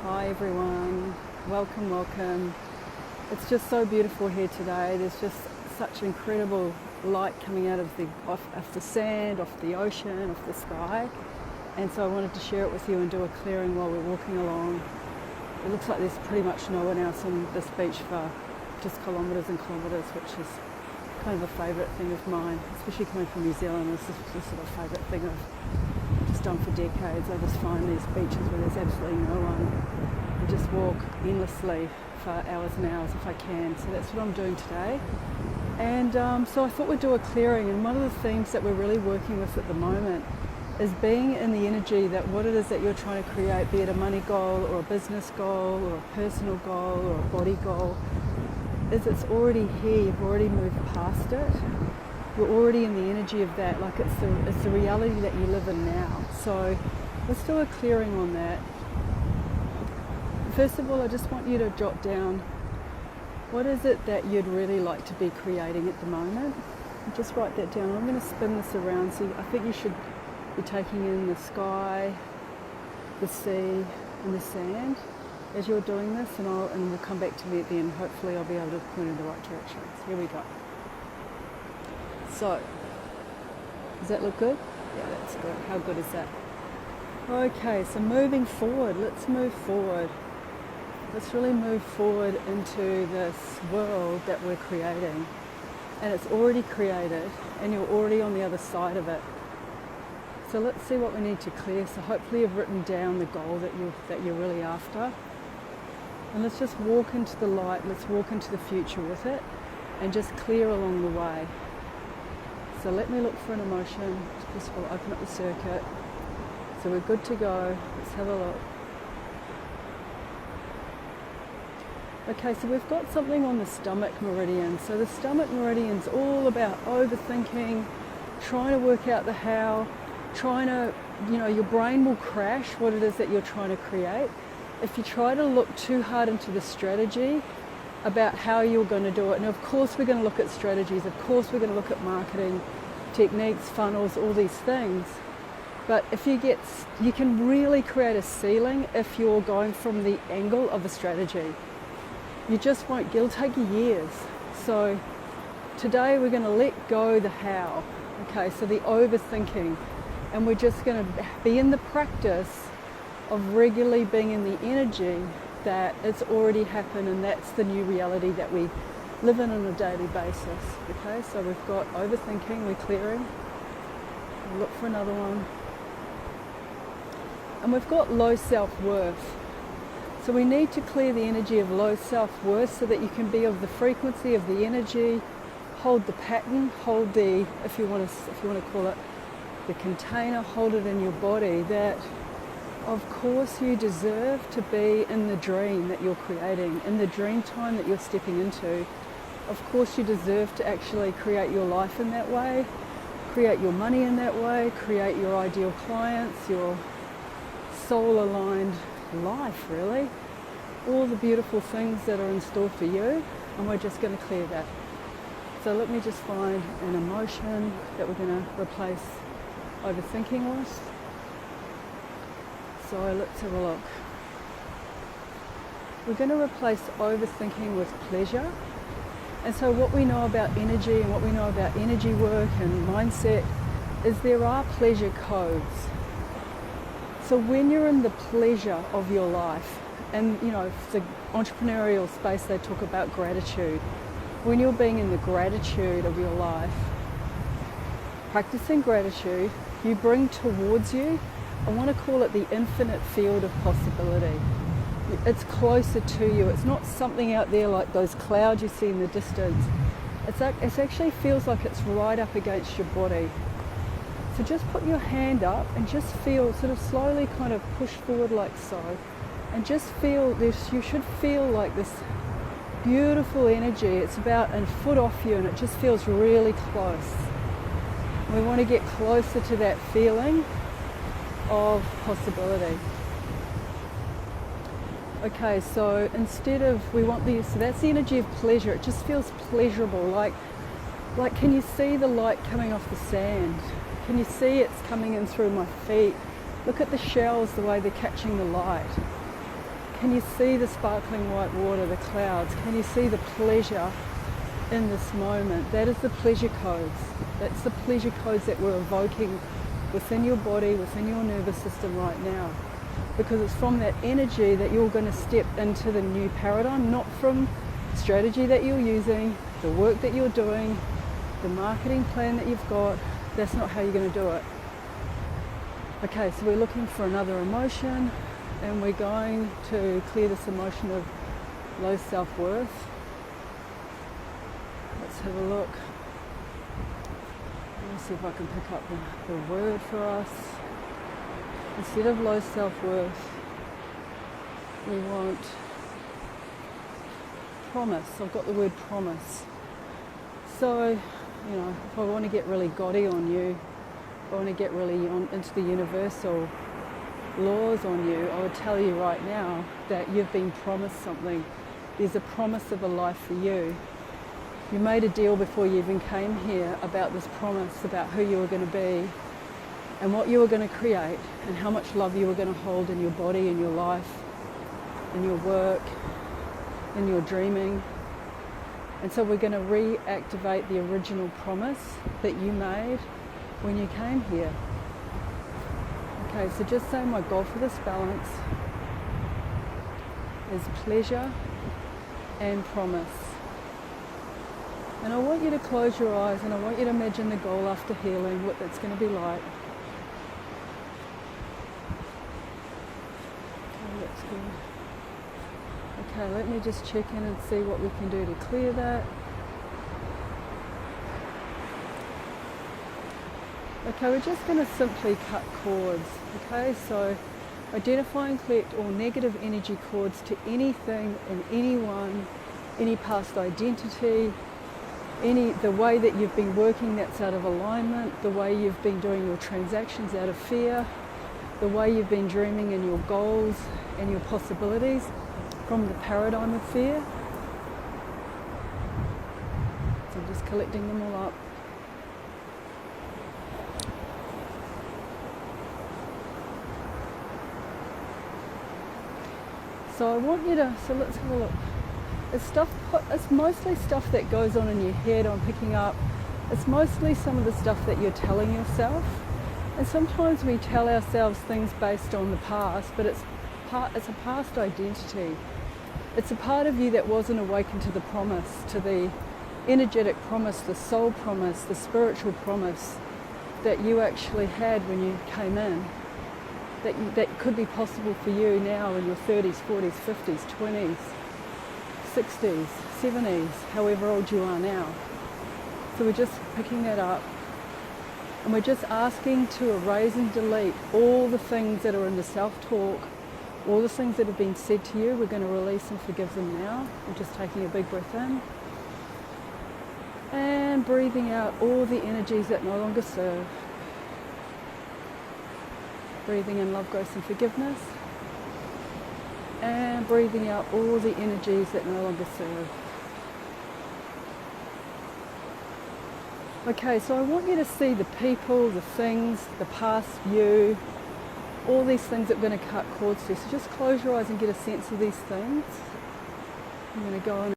Hi everyone, welcome. It's just so beautiful here today. There's just such incredible light coming out of off the sand, off the ocean, off the sky. And so I wanted to share it with you and do a clearing while we're walking along. It looks like there's pretty much no one else on this beach for just kilometres and kilometres, which is kind of a favourite thing of mine, especially coming from New Zealand. This is just sort of favourite thing I've just done for decades. I just find these beaches where there's absolutely no one and just walk endlessly for hours and hours if I can. So that's what I'm doing today. And so I thought we'd do a clearing, and one of the themes that we're really working with at the moment is being in the energy that what it is that you're trying to create, be it a money goal or a business goal or a personal goal or a body goal, is it's already here. You've already moved past it. You're already in the energy of that, like it's the reality that you live in now. So let's do a clearing on that. First of all, I just want you to jot down what is it that you'd really like to be creating at the moment. Just write that down. I'm going to spin this around, so I think you should be taking in the sky, the sea and the sand as you're doing this, and we'll come back to me at the end. Hopefully I'll be able to point in the right directions. Here we go. So, does that look good? Yeah, that's good. How good is that? Okay, so moving forward, let's move forward. Let's really move forward into this world that we're creating. And it's already created, and you're already on the other side of it. So let's see what we need to clear. So hopefully you've written down the goal that you're really after. And let's just walk into the light, let's walk into the future with it, and just clear along the way. So let me look for an emotion. Just will open up the circuit. So we're good to go. Let's have a look. Okay, so we've got something on the stomach meridian. So the stomach meridian's all about overthinking, trying to work out the how, trying to, your brain will crash what it is that you're trying to create. If you try to look too hard into the strategy about how you're going to do it, and of course we're going to look at strategies, of course we're going to look at marketing techniques, funnels, all these things. But if you can really create a ceiling if you're going from the angle of a strategy. You just won't, it'll take you years. So today we're going to let go the how, okay, so the overthinking, and we're just going to be in the practice of regularly being in the energy that it's already happened, and that's the new reality that we live in on a daily basis. Okay, so we've got overthinking, we're clearing. We'll look for another one. And we've got low self-worth. So we need to clear the energy of low self-worth so that you can be of the frequency of the energy, hold the pattern, hold the, if you want to call it the container, hold it in your body, that of course you deserve to be in the dream that you're creating, in the dream time that you're stepping into. Of course you deserve to actually create your life in that way, create your money in that way, create your ideal clients, your soul-aligned life, really. All the beautiful things that are in store for you, and we're just going to clear that. So let me just find an emotion that we're going to replace overthinking with. So let's have a look. We're going to replace overthinking with pleasure. And so what we know about energy and what we know about energy work and mindset is there are pleasure codes. So when you're in the pleasure of your life, and the entrepreneurial space, they talk about gratitude. When you're being in the gratitude of your life, practicing gratitude, you bring towards you, I want to call it the infinite field of possibility. It's closer to you. It's not something out there like those clouds you see in the distance. It actually feels like it's right up against your body. So just put your hand up and just feel, sort of slowly kind of push forward like so. And just feel this, you should feel like this beautiful energy. It's about a foot off you and it just feels really close. We want to get closer to that feeling of possibility. Okay, so instead of, so that's the energy of pleasure. It just feels pleasurable. Like can you see the light coming off the sand? Can you see it's coming in through my feet? Look at the shells, the way they're catching the light. Can you see the sparkling white water, the clouds? Can you see the pleasure in this moment? That is the pleasure codes. That's the pleasure codes that we're evoking within your body, within your nervous system right now. Because it's from that energy that you're going to step into the new paradigm, not from strategy that you're using, the work that you're doing, the marketing plan that you've got. That's not how you're going to do it. Okay, so we're looking for another emotion, and we're going to clear this emotion of low self-worth. Let's have a look. Let me see if I can pick up the word for us. Instead of low self-worth, we want promise. I've got the word promise. So, if I want to get really gaudy on you, if I want to get really into the universal laws on you, I would tell you right now that you've been promised something. There's a promise of a life for you. You made a deal before you even came here about this promise, about who you were going to be and what you were going to create and how much love you were going to hold in your body, in your life, in your work, in your dreaming. And so we're going to reactivate the original promise that you made when you came here. Okay, so just say my goal for this balance is pleasure and promise. And I want you to close your eyes and I want you to imagine the goal after healing, what that's going to be like. Okay, that's good. Okay, let me just check in and see what we can do to clear that. Okay, we're just going to simply cut cords. Okay, so identify and collect all negative energy cords to anything and anyone, any past identity, the way that you've been working that's out of alignment, the way you've been doing your transactions out of fear, the way you've been dreaming in your goals and your possibilities from the paradigm of fear. So I'm just collecting them all up. So I want you to, so let's have a look. It's mostly stuff that goes on in your head I'm picking up. It's mostly some of the stuff that you're telling yourself. And sometimes we tell ourselves things based on the past, but it's a past identity. It's a part of you that wasn't awakened to the promise, to the energetic promise, the soul promise, the spiritual promise that you actually had when you came in. That could be possible for you now in your 30s, 40s, 50s, 20s, 60s, 70s, however old you are now. So we're just picking that up and we're just asking to erase and delete all the things that are in the self-talk, all the things that have been said to you. We're going to release and forgive them now. We're just taking a big breath in and breathing out all the energies that no longer serve. Breathing in love, grace and forgiveness. And breathing out all the energies that no longer serve. Okay, so I want you to see the people, the things, the past you, all these things that we're going to cut cords to. So just close your eyes and get a sense of these things. I'm going to go on